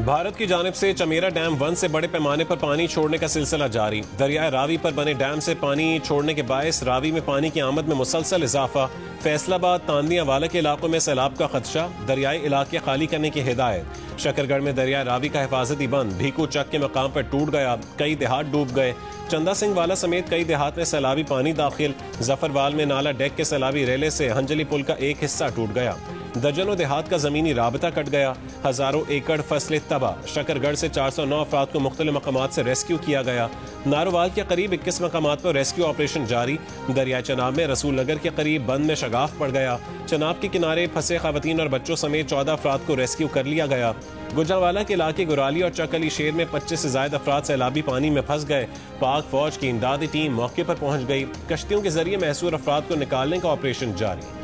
भारत की जानिब से चमेरा डैम 1 से बड़े पैमाने पर पानी छोड़ने का सिलसिला जारी। दरियाए रावी पर बने डैम से पानी छोड़ने के बायस रावी में पानी की आमद में मुसलसल इजाफा। फैसलाबाद तांदियावाला के इलाकों में सैलाब का खदशा, दरियाई इलाके खाली करने की हिदायत। शकरगढ़ में दरियाए रावी का हिफाजती बंद भीकू चक के मकाम पर टूट गया, कई देहात डूब गए। चंदा सिंह वाला समेत कई देहात में सैलाबी पानी दाखिल। जफरवाल में नाला डेक के सैलाबी रेले से हंजली पुल का एक हिस्सा टूट गया। दर्जनों देहात का जमीनी राबता कट गया, हजारों एकड़ फसलें तबाह। शकरगढ़ से 409 अफराद को मुख्तलिफ मकामात से रेस्क्यू किया गया। नारोवाल के करीब 21 मकामात पर रेस्क्यू ऑपरेशन जारी। दरिया चनाब में रसूल नगर के करीब बंद में शगाफ पड़ गया। चनाब के किनारे फंसे खवातीन और बच्चों समेत 14 अफराद को रेस्क्यू कर लिया गया। गुजरावाला के इलाके गुराली और चकली शेर में 25 से ज्यादा अफराद सैलाबी पानी में फंस गए। पाक फौज की इमदादी टीम मौके पर पहुंच गई। कश्तियों के जरिए महसूर अफराद को निकालने का ऑपरेशन जारी।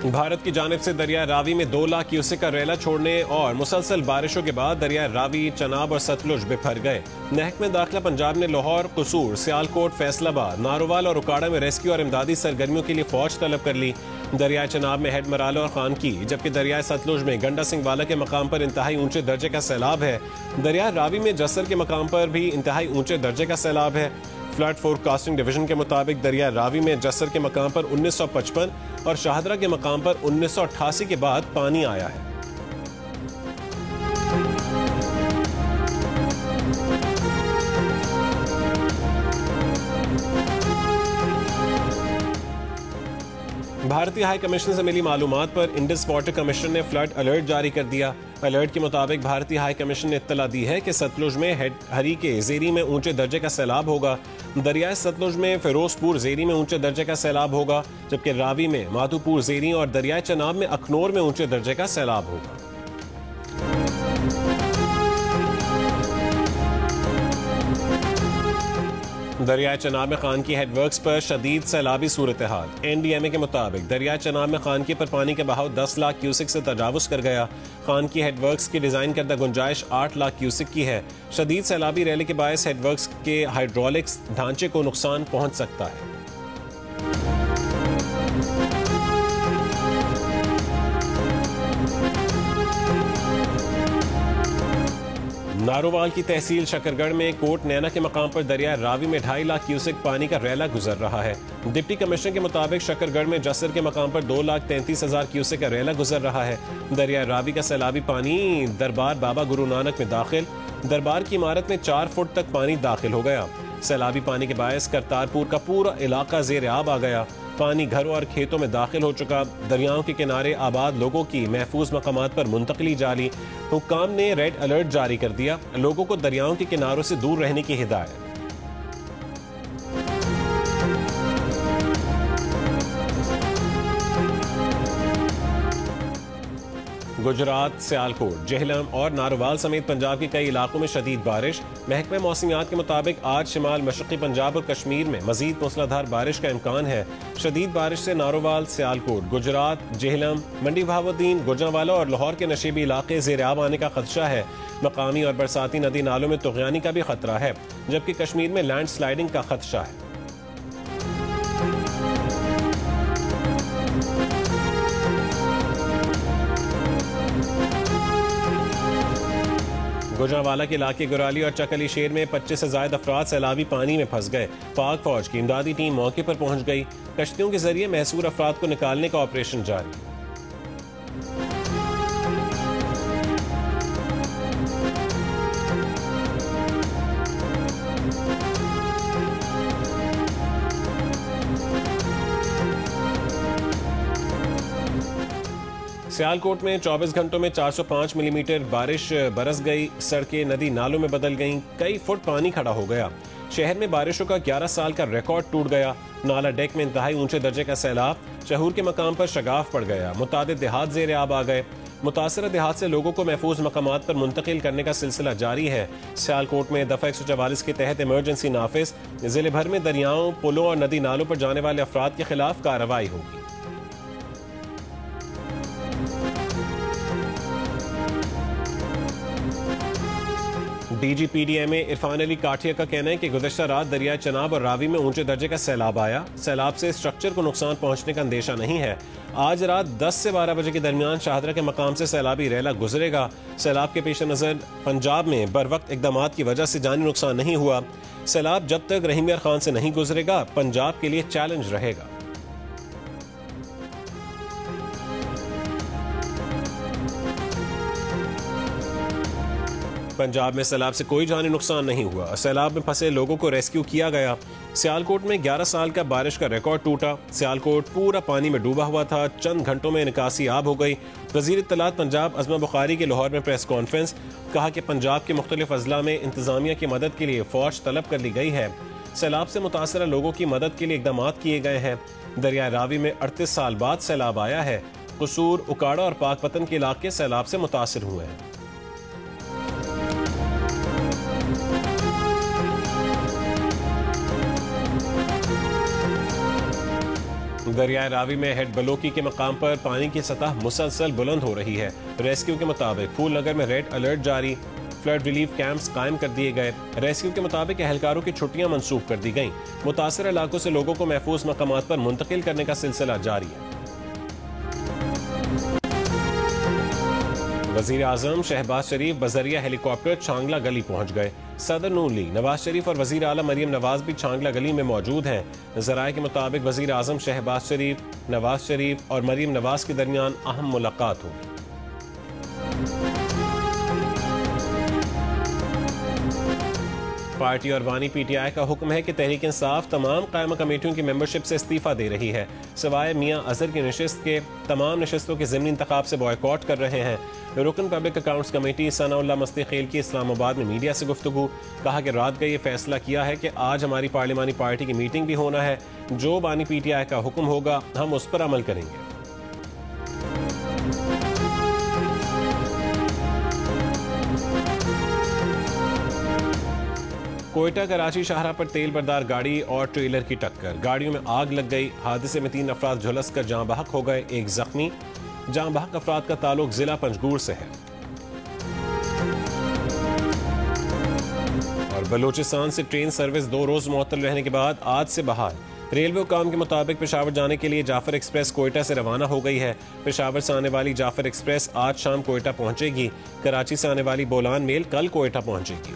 भारत की जानिब से दरिया रावी में 2 लाख क्यूसेक का रेला छोड़ने और मुसलसल बारिशों के बाद दरिया रावी, चनाब और सतलुज बिफर गए। महकमे दाखिला पंजाब ने लाहौर, कसूर, सियालकोट, फैसलाबाद, नारोवाल और उकाड़ा में रेस्क्यू और इमदादी सरगर्मियों के लिए फौज तलब कर ली। दरिया चनाब में हेड मराला और खान की, जबकि दरिया सतलुज में गंडा सिंह वाला के मकाम पर इंतहाई ऊंचे दर्जे का सैलाब है। दरिया रावी में जसर के मकाम पर भी इंतहाई ऊंचे दर्जे का सैलाब है। फ्लड फोरकास्टिंग डिवीजन के मुताबिक दरिया रावी में जसर के मकाम पर 1955 और शाहदरा के मकाम पर 1988 के बाद पानी आया है। भारतीय हाई कमिश्नर से मिली मालूमात पर इंडस वाटर कमिश्नर ने फ्लड अलर्ट जारी कर दिया। अलर्ट के मुताबिक भारतीय हाई कमिश्नर ने इत्तला दी है कि सतलुज में हरी के जेरी में ऊंचे दर्जे का सैलाब होगा। दरियाए सतलुज में फिरोजपुर जेरी में ऊंचे दर्जे का सैलाब होगा, जबकि रावी में माधोपुर जेरी और दरियाए चनाब में अखनौर में ऊंचे दर्जे का सैलाब होगा। दरिया चनाब में खान की हेडवर्क्स पर शदीद सैलाबी सूरत हाल। NDMA के मुताबिक दरिया चनाब में खान की पर पानी के बहाव 10 लाख क्यूसिक से तजावुज कर गया। खान की हेडवर्क्स की डिजाइन करदा गुंजाइश 8 लाख क्यूसिक की है। शदीद सैलाबी रैली के बायस हेडवर्क्स के हाइड्रोलिक्स ढांचे को नुकसान पहुंच सकता है। नारोवाल की तहसील शकरगढ़ में कोट नैना के मकाम पर दरिया रावी में 2.5 लाख क्यूसेक पानी का रैला गुजर रहा है। डिप्टी कमिश्नर के मुताबिक शकरगढ़ में जसर के मकाम पर 2,33,000 क्यूसेक का रैला गुजर रहा है। दरिया रावी का सैलाबी पानी दरबार बाबा गुरु नानक में दाखिल। दरबार की इमारत में 4 फुट तक पानी दाखिल हो गया। सैलाबी पानी के बायस करतारपुर का पूरा इलाका जेर आब आ गया। पानी घरों और खेतों में दाखिल हो चुका। दरियाओं के किनारे आबाद लोगों की महफूज मकामात पर मुंतकली जारी। हुक्काम ने रेड अलर्ट जारी कर दिया। लोगों को दरियाओं के किनारों से दूर रहने की हिदायत। गुजरात, सियालकोट, जेहलम और नारोवाल समेत पंजाब के कई इलाकों में शदीद बारिश। महकमे मौसमियात के मुताबिक आज शिमाल मशरक़ी पंजाब और कश्मीर में मजीद मूसलाधार बारिश का इम्कान है। शदीद बारिश से नारोवाल, सियालकोट, गुजरात, जेहलम, मंडी बहाउद्दीन, गुजरांवाला और लाहौर के नशीबी इलाके ज़ेर आब आने का खदशा है। मकामी और बरसाती नदी नालों में तुग़यानी का भी खतरा है, जबकि कश्मीर में लैंड स्लाइडिंग का खदशा है। गुजरांवाला के इलाके गुराली और चकली शेर में 25 से ज्यादा अफराद सैलाबी पानी में फंस गए। पाक फौज की इमदादी टीम मौके पर पहुंच गई। कश्तियों के जरिए महसूर अफराद को निकालने का ऑपरेशन जारी। सियालकोट में 24 घंटों में 405 मिलीमीटर बारिश बरस गई। सड़कें नदी नालों में बदल गईं। कई फुट पानी खड़ा हो गया। शहर में बारिशों का 11 साल का रिकॉर्ड टूट गया। नाला डेक में इंतहाई ऊंचे दर्जे का सैलाब। शहूर के मकाम पर शगाफ पड़ गया। मुतादिद देहात ज़ेर आब आ गए। मुतासरा देहात से लोगों को महफूज मकामात पर मुंतकिल करने का सिलसिला जारी है। सियालकोट में दफा 144 के तहत इमरजेंसी नाफिज, जिले भर में दरियाओं, पुलों और नदी नालों पर जाने वाले अफराद के खिलाफ कार्रवाई होगी। DGPDMA इरफान अली काठिया का कहना है कि गुज़श्ता रात दरिया चनाब और रावी में ऊंचे दर्जे का सैलाब आया। सैलाब से स्ट्रक्चर को नुकसान पहुंचने का अंदेशा नहीं है। आज रात 10 से 12 बजे के दरमियान शाहदरा के मकाम से सैलाबी रैला गुजरेगा। सैलाब के पेश नज़र पंजाब में बर वक्त इकदाम की वजह से जानी नुकसान नहीं हुआ। सैलाब जब तक रहीम यार खान से नहीं गुजरेगा, पंजाब के लिए चैलेंज रहेगा। पंजाब में सैलाब से कोई जानी नुकसान नहीं हुआ। सैलाब में फंसे लोगों को रेस्क्यू किया गया। सियालकोट में 11 साल का बारिश का रिकॉर्ड टूटा। सियालकोट पूरा पानी में डूबा हुआ था। चंद घंटों में निकासी आब हो गई। वजीर इत्तलात पंजाब अज़मा बुखारी की लाहौर में प्रेस कॉन्फ्रेंस, कहा कि पंजाब के मुख्तलिफ अजला में इंतजामिया की मदद के लिए फौज तलब कर ली गई है। सैलाब से मुतासरा लोगों की मदद के लिए इकदाम किए गए हैं। दरिया रावी में 38 साल बाद सैलाब आया है। कसूर, उकाड़ा और पाकपतन के इलाके सैलाब से मुतासर हुए हैं। दरिया रावी में हेड बलोकी के मकाम पर पानी की सतह मुसलसल बुलंद हो रही है। रेस्क्यू के मुताबिक फूल नगर में रेड अलर्ट जारी, फ्लड रिलीफ कैंप्स कायम कर दिए गए। रेस्क्यू के मुताबिक एहलकारों की छुट्टियां मंसूख कर दी गईं। मुतासर इलाकों से लोगों को महफूज मकामात पर मुंतकिल करने का सिलसिला जारी है। वजीर आजम शहबाज शरीफ बजरिया हेलीकॉप्टर छांगला गली पहुंच गए। सदर नून लीग नवाज शरीफ और वजीर आला मरियम नवाज भी छांगला गली में मौजूद हैं। ज़राए के मुताबिक वजीर आजम शहबाज शरीफ, नवाज शरीफ और मरियम नवाज के दरमियान अहम मुलाकात होगी। पार्टी और बानी PTI का हुक्म है कि तहरीक इंसाफ तमाम कायमा कमेटियों की मेंबरशिप से इस्तीफा दे रही है। सिवाय मियां अजहर की नशिस्त के तमाम नशिस्तों के ज़िमनी इंतखाब से बॉयकॉट कर रहे हैं। रुकन पब्लिक अकाउंट्स कमेटी सनाउल्लाह मस्ती खेल की इस्लामाबाद में मीडिया से गुफ्तगू, कहा कि रात का ये फैसला किया है कि आज हमारी पार्लिमानी पार्टी की मीटिंग भी होना है। जो बानी PTI का हुक्म होगा हम उस पर अमल करेंगे। कोयटा कराची शाहराह पर तेल बरदार गाड़ी और ट्रेलर की टक्कर, गाड़ियों में आग लग गई। हादसे में 3 अफराद झुलस कर जाँ बहक हो गए, 1 जख्मी। जाँ बहक अफराद का ताल्लुक जिला पंजगूर से है। और बलूचिस्तान से ट्रेन सर्विस 2 रोज मुअत्तल रहने के बाद आज से बहाल। रेलवे हुकाम के मुताबिक पेशावर जाने के लिए जाफर एक्सप्रेस कोयटा से रवाना हो गई है। पेशावर से आने वाली जाफर एक्सप्रेस आज शाम कोयटा पहुंचेगी। कराची से आने वाली बोलान मेल कल कोयटा पहुंचेगी।